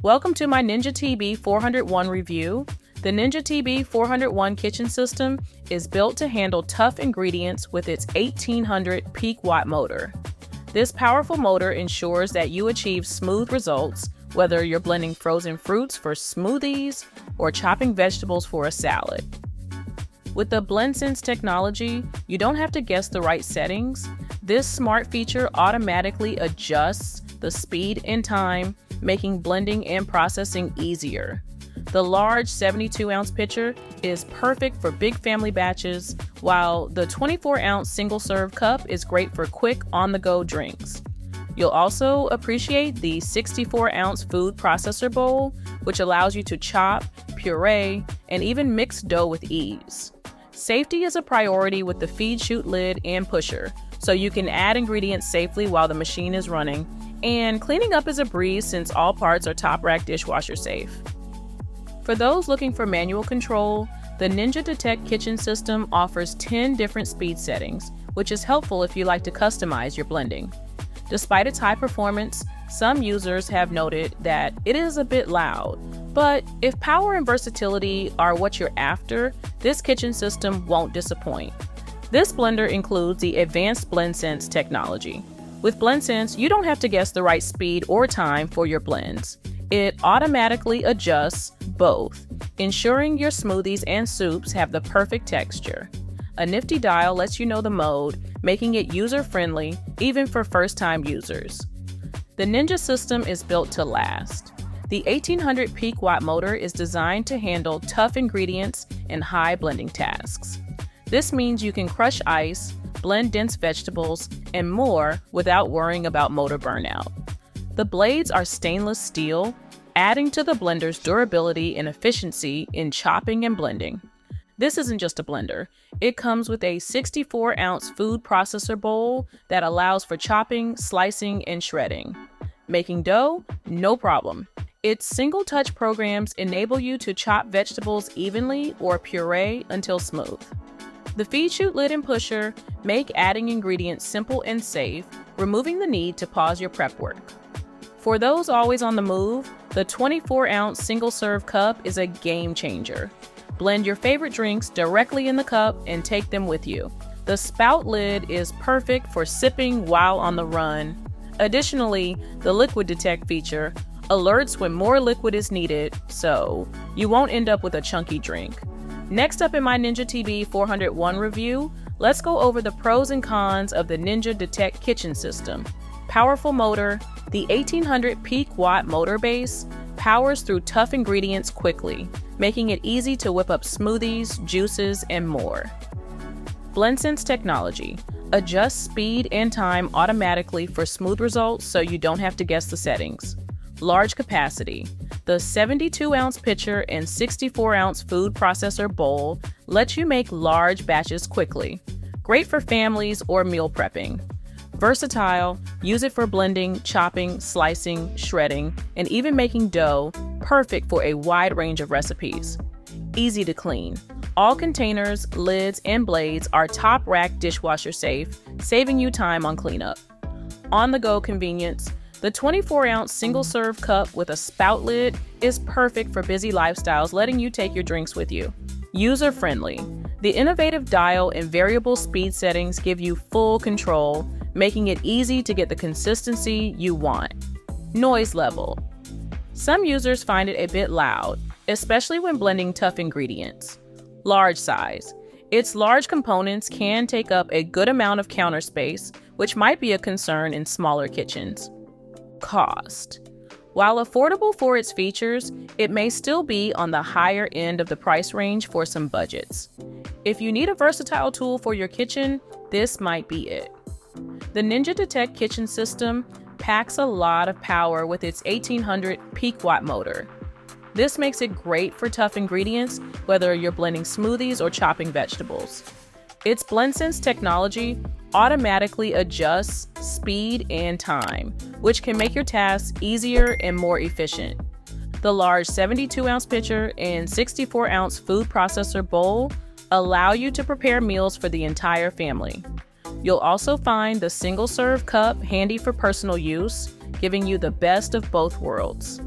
Welcome to my Ninja TB401 review. The Ninja TB401 kitchen system is built to handle tough ingredients with its 1800 peak watt motor. This powerful motor ensures that you achieve smooth results, whether you're blending frozen fruits for smoothies or chopping vegetables for a salad. With the BlendSense technology, you don't have to guess the right settings. This smart feature automatically adjusts the speed and time, making blending and processing easier. The large 72-ounce pitcher is perfect for big family batches, while the 24-ounce single-serve cup is great for quick on-the-go drinks. You'll also appreciate the 64-ounce food processor bowl, which allows you to chop, puree, and even mix dough with ease. Safety is a priority with the feed-chute lid and pusher, so you can add ingredients safely while the machine is running, and cleaning up is a breeze since all parts are top-rack dishwasher safe. For those looking for manual control, the Ninja Detect kitchen system offers 10 different speed settings, which is helpful if you like to customize your blending. Despite its high performance, some users have noted that it is a bit loud, but if power and versatility are what you're after, this kitchen system won't disappoint. This blender includes the advanced BlendSense technology. With BlendSense, you don't have to guess the right speed or time for your blends. It automatically adjusts both, ensuring your smoothies and soups have the perfect texture. A nifty dial lets you know the mode, making it user-friendly even for first-time users. The Ninja system is built to last. The 1800 peak watt motor is designed to handle tough ingredients and high blending tasks. This means you can crush ice, blend dense vegetables, and more without worrying about motor burnout. The blades are stainless steel, adding to the blender's durability and efficiency in chopping and blending. This isn't just a blender. It comes with a 64-ounce food processor bowl that allows for chopping, slicing, and shredding. Making dough? No problem. Its single-touch programs enable you to chop vegetables evenly or puree until smooth. The feed-chute lid and pusher make adding ingredients simple and safe, removing the need to pause your prep work. For those always on the move, the 24-ounce single-serve cup is a game changer. Blend your favorite drinks directly in the cup and take them with you. The spout lid is perfect for sipping while on the run. Additionally, the liquid detect feature alerts when more liquid is needed, so you won't end up with a chunky drink. Next up in my Ninja TB401 review, let's go over the pros and cons of the Ninja Detect kitchen system. Powerful motor, the 1800 peak watt motor base powers through tough ingredients quickly, making it easy to whip up smoothies, juices, and more. BlendSense technology adjusts speed and time automatically for smooth results so you don't have to guess the settings. Large capacity. The 72-ounce pitcher and 64-ounce food processor bowl lets you make large batches quickly. Great for families or meal prepping. Versatile, use it for blending, chopping, slicing, shredding, and even making dough, perfect for a wide range of recipes. Easy to clean. All containers, lids, and blades are top-rack dishwasher safe, saving you time on cleanup. On-the-go convenience. The 24-ounce single-serve cup with a spout lid is perfect for busy lifestyles, letting you take your drinks with you. User-friendly. The innovative dial and variable speed settings give you full control, making it easy to get the consistency you want. Noise level. Some users find it a bit loud, especially when blending tough ingredients. Large size. Its large components can take up a good amount of counter space, which might be a concern in smaller kitchens. Cost. While affordable for its features, it may still be on the higher end of the price range for some budgets. If you need a versatile tool for your kitchen, this might be it. The Ninja Detect kitchen system packs a lot of power with its 1800 peak watt motor. This makes it great for tough ingredients, whether you're blending smoothies or chopping vegetables. Its BlendSense technology automatically adjusts speed and time, which can make your tasks easier and more efficient. The large 72-ounce pitcher and 64-ounce food processor bowl allow you to prepare meals for the entire family. You'll also find the single-serve cup handy for personal use, giving you the best of both worlds.